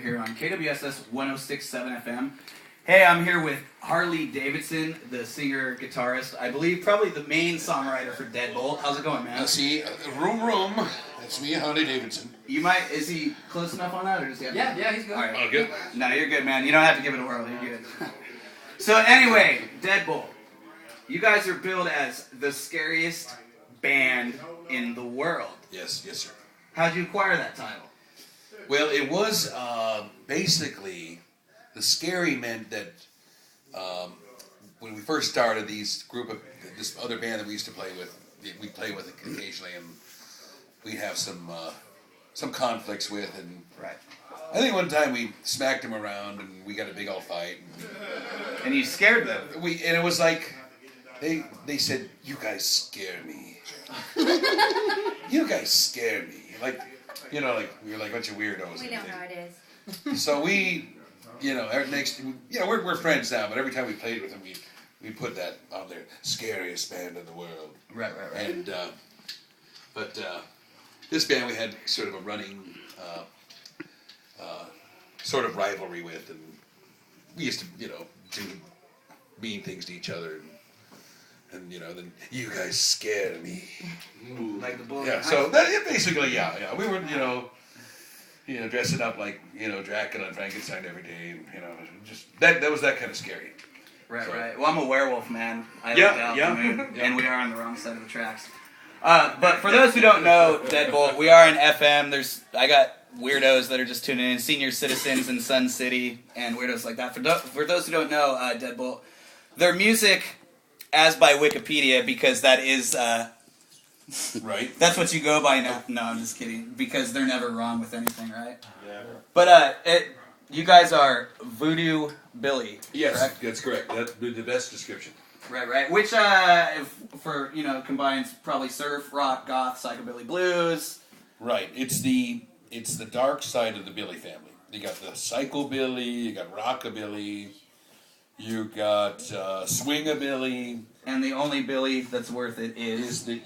here on KWSS 106.7 FM. Hey, I'm here with Harly Davidson, the singer-guitarist. I believe probably the main songwriter for Deadbolt. How's it going, man? Room. That's me, Harly Davidson. Is he close enough on that, or does he have Yeah, he's good. All right. Oh, good. No, you're good, man. You don't have to give it a whirl. You're good. So anyway, Deadbolt. You guys are billed as the scariest band in the world. Yes, sir. How'd you acquire that title? Well, it was basically the scary meant that when we first started this other band that we used to play with, we play with occasionally, and we have some conflicts with, and Right. I think one time we smacked them around and we got a big old fight. And you scared them. And it was like they said, "You guys scare me. You guys scare me." Like, we were like a bunch of weirdos. We know how it is. So we're friends now, but every time we played with them, we put that on there, scariest band in the world. Right. And but this band we had sort of a running sort of rivalry with, and we used to do mean things to each other, and then you guys scare me. Like the bull. Yeah. So basically, we were dressing up like Dracula and Frankenstein every day, and just that was that kind of scary. Right, So- right. Well, I'm a werewolf, man. I Yeah, looked out yeah. the moon, and we are on the wrong side of the tracks. But for those who don't know Deadbolt, we are in FM. I got weirdos that are just tuning in, senior citizens in Sun City, and weirdos like that. For those who don't know Deadbolt, their music, as by Wikipedia, because that is Right. that's what you go by now. No, I'm just kidding. Because they're never wrong with anything, right? Yeah. But you guys are Voodoo Billy. Yes, correct? that's correct. That's the best description. Right. Which, combines probably surf, rock, goth, psychobilly, blues. Right. It's the dark side of the Billy family. You got the psychobilly, you got rockabilly, you got swingabilly. And the only Billy that's worth it is The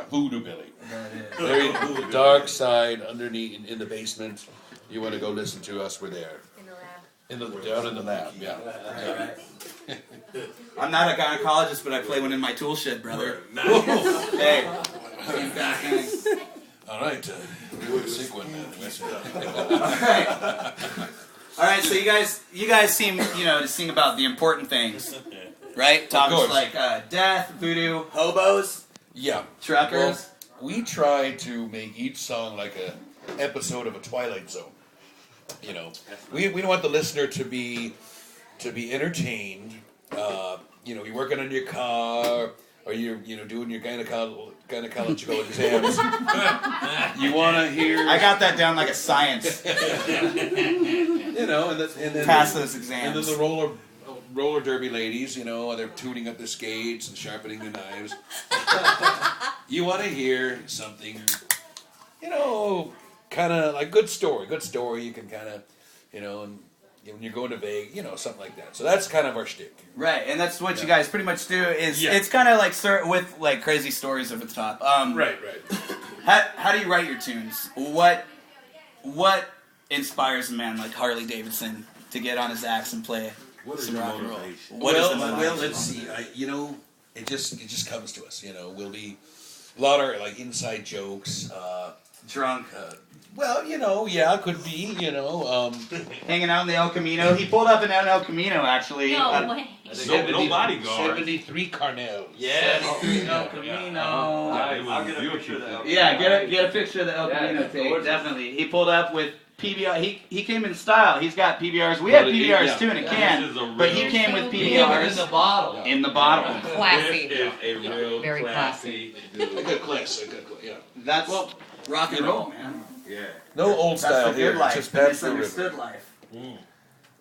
voodoo Billy. that is. Very dark side underneath in the basement. You want to go listen to us? We're there. In the lab. Down in the lab. Yeah. Right. I'm not a gynecologist, but I play one in my tool shed, brother. Hey. Same kind of thing. All right. We would sink one. All right. So you guys seem to sing about the important things, right? Topics like death, voodoo, hobos, Yeah. truckers. Well, we try to make each song like a episode of a Twilight Zone. We don't want the listener to be entertained. You're working on your car, or you're doing your gynecological exams. You want to hear. I got that down like a science. and then Pass those exams. And then the roller derby ladies, they're tuning up their skates and sharpening their knives. You want to hear something, kind of like good story. You can kind of, and when you're going to Vegas, something like that. So that's kind of our shtick. Right, and that's what you guys pretty much do. Yeah. It's kind of like with like crazy stories over the top. Right. How do you write your tunes? What inspires a man like Harley Davidson to get on his axe and play some rock and roll? What is the motivation? Let's see. It just comes to us. We'll be a lot of like inside jokes. Drunk. Could be. Hanging out in the El Camino. He pulled up in El Camino, actually. No way. No bodyguard. 73 Carnell. Yes, El Camino. I'll get a picture of that. Yeah, get a picture of the El Camino tape. Definitely. He pulled up with PBR. He came in style. He's got PBRs. We have PBRs too in a can, but he came with PBRs in the bottle. in the bottle. Classy. It is a real Very classy. A good class. Yeah. That's rock and roll, man. Yeah. No old That's style the here. good life, Just the Pabst Blue Ribbon. misunderstood life.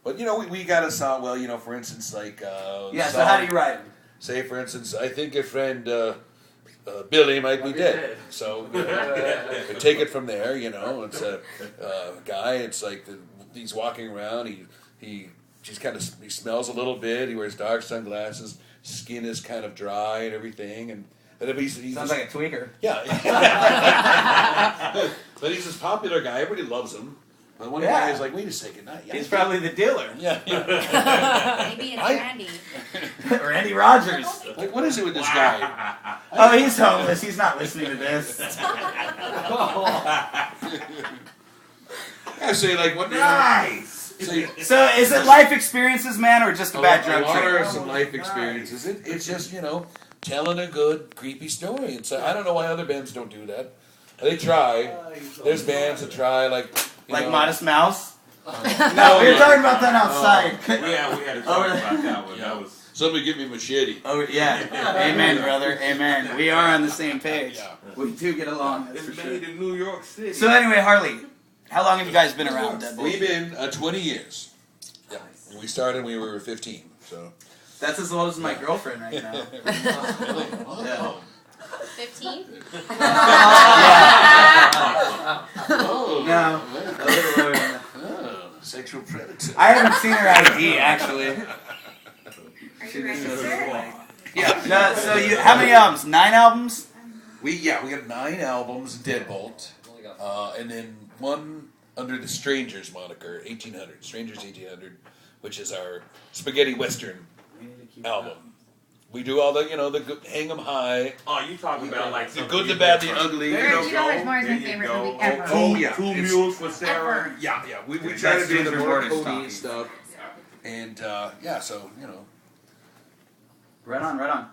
But we got a song. Well, for instance, like Yeah. So how do you write them? say, for instance, I think your friend Billy might be dead. So we take it from there. It's a guy. It's like he's walking around. He smells a little bit. He wears dark sunglasses. Skin is kind of dry and everything. And he's Sounds like a tweaker. yeah. But he's this popular guy. Everybody loves him. But one of the guys like, wait a second. He's probably the dealer. Yeah. Maybe it's Randy. Randy Rogers. Like, what is it with this guy? Oh, he's homeless. He's not listening to this. I say like, what? Nice. So is it life experiences, man, or just a bad drug A lot trip? of some life experiences. It's just, telling a good, creepy story. And so I don't know why other bands don't do that. They try. There's bands that try, like Modest Mouse? No, we were talking about that outside. We had to talk about that one. That was. Somebody give me a machete. Oh, yeah. Amen, brother. Amen. We are on the same page. Yeah. We do get along, that's for It's sure. made in New York City. So anyway, Harley, how long have you guys been around, Deadbolt? We've been 20 years. Yeah. When we started, we were 15. So. That's as old as my girlfriend right now. Yeah. 15? Oh, No, a little lower than that. sexual predator. I haven't seen her ID, actually. Are you registered? Yeah. No, so how many albums? 9 albums? We got 9 albums, Deadbolt, and then one under the Strangers moniker, 1800, Strangers 1800, which is our spaghetti western album. We do all the, the good, hang 'em high, Oh, you talking about like the good, the bad, the ugly. There you $2 more is my There you favorite go. movie ever. Oh, yeah. Two It's- mules for Sarah. Ever. Yeah. We try That's to do the Ginger more Borders Cody talking. stuff, and so Right on, right on.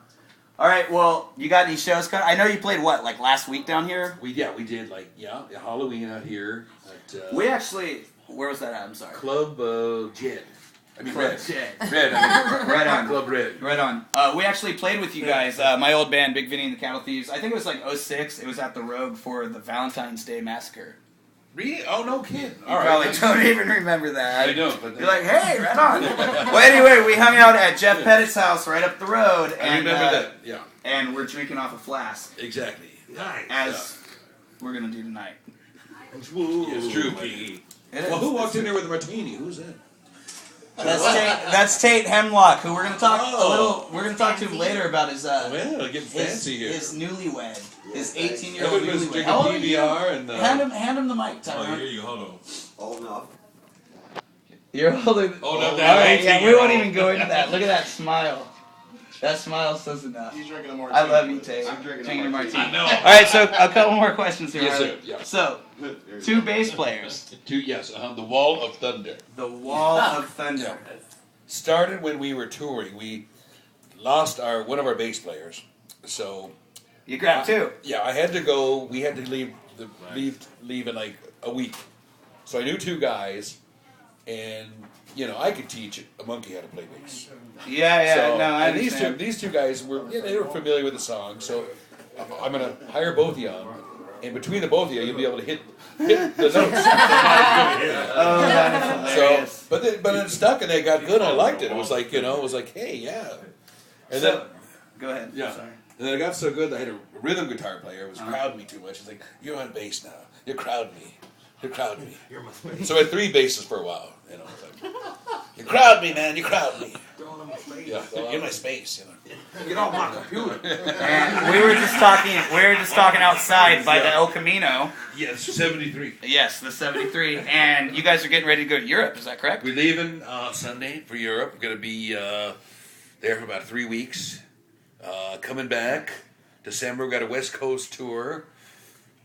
All right, well, you got any shows coming? I know you played like last week down here? we did Halloween out here at We actually, where was that at? I'm sorry. Club Jed. I mean Club Red. Jed. Red. Right on. Club Red. Right on. We actually played with you guys. My old band, Big Vinny and the Cattle Thieves. I think it was like 06. It was at the Rogue for the Valentine's Day Massacre. Really? Oh, no kid. You probably don't even remember that. I don't. But You're like, hey, right on. Well, anyway, we hung out at Jeff Pettit's house right up the road. I And, remember that. Yeah. And we're drinking off a flask, Exactly. Nice. as we're going to do tonight. It's true. It Well, is. who walked in there with a martini? Who's that? That's Tate Hemlock, who we're going to talk We're going to talk to him later about his Well, getting fancy here. his newlywed, his 18-year-old Everybody's newlywed. drinking How old are you? PBR and Hand him the mic, Oh, Tyler. here you hold on. Old enough. You're older. Oh, no, All that right, yeah, we 18-year-old. won't even go into that. Look at that smile. That smile says enough. He's drinking a martini. I love you, Tate. I'm drinking Drinking a a martini. martini. I know. All right, so a couple more questions here. Yes, Harley. sir. Yeah. So, 2 bass players. The Wall of Thunder. The Wall of Thunder. Started when we were touring. We lost one of our bass players. So You grabbed 2. yeah, I had to go. We had to leave in like a week. So I knew 2 guys, and I could teach a monkey how to play bass. Yeah, So, no, I and understand. these two guys they were familiar with the song. So I'm gonna hire both of you on, and between the both of you, you'll be able to hit the notes. Oh, that is hilarious. So, but then it stuck and they got good. I liked it. It was like, hey, yeah. And then, Go ahead. yeah. Sorry. And then it got so good that I had a rhythm guitar player who was crowding me too much. He's like, you're on bass now. You're crowding me. You're crowding me. You're my space. So I had 3 basses for a while. It's like, you crowd me, man. You crowd me. Yeah, you're my space. Get off my computer. And we were just talking outside by the El Camino. Yes, 73. Yes, the 73. And you guys are getting ready to go to Europe, is that correct? We're leaving Sunday for Europe. We're going to be there for about 3 weeks. Coming back December, we got a West Coast tour.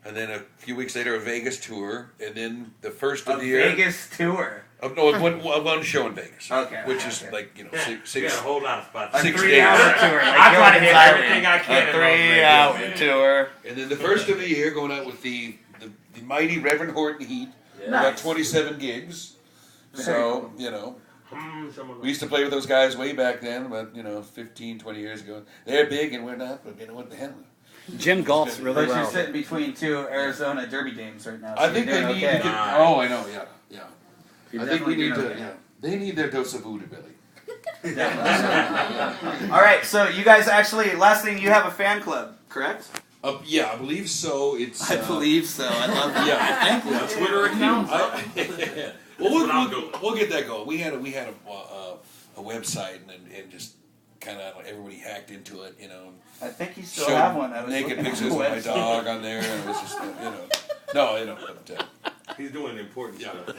And then a few weeks later, a Vegas tour. And then the first of the year. Vegas tour. One show in Vegas. Okay. Which is like, You six. got a whole lot of spots. A 6 3-hour days. tour. Like I try to hit Gilligan's everything I can A in Las 3-hour Vegas. tour. And then the first of the year, going out with the mighty Reverend Horton Heat. We got Nice. 27 gigs. So, we used to play with those guys way back then, about 15, 20 years ago. They're big and we're not, but what the hell? Jim golfs really But you're well. sitting between 2 Arizona Derby dames right now. So I think you're they doing need okay. to get. Oh, I know, yeah. You're I think we definitely need doing to. okay. Yeah, they need their dose of voodoo, Billy. All right, so you guys actually, last thing, you have a fan club, correct? Yeah, I believe so. It's. I believe so. I love that. Yeah, I think A Twitter account. We'll get that going. We had a website and just kind of everybody hacked into it, I think you still showed have one. I was naked looking at pictures the of my website. dog on there, and it was just no, He's doing important Yeah. stuff.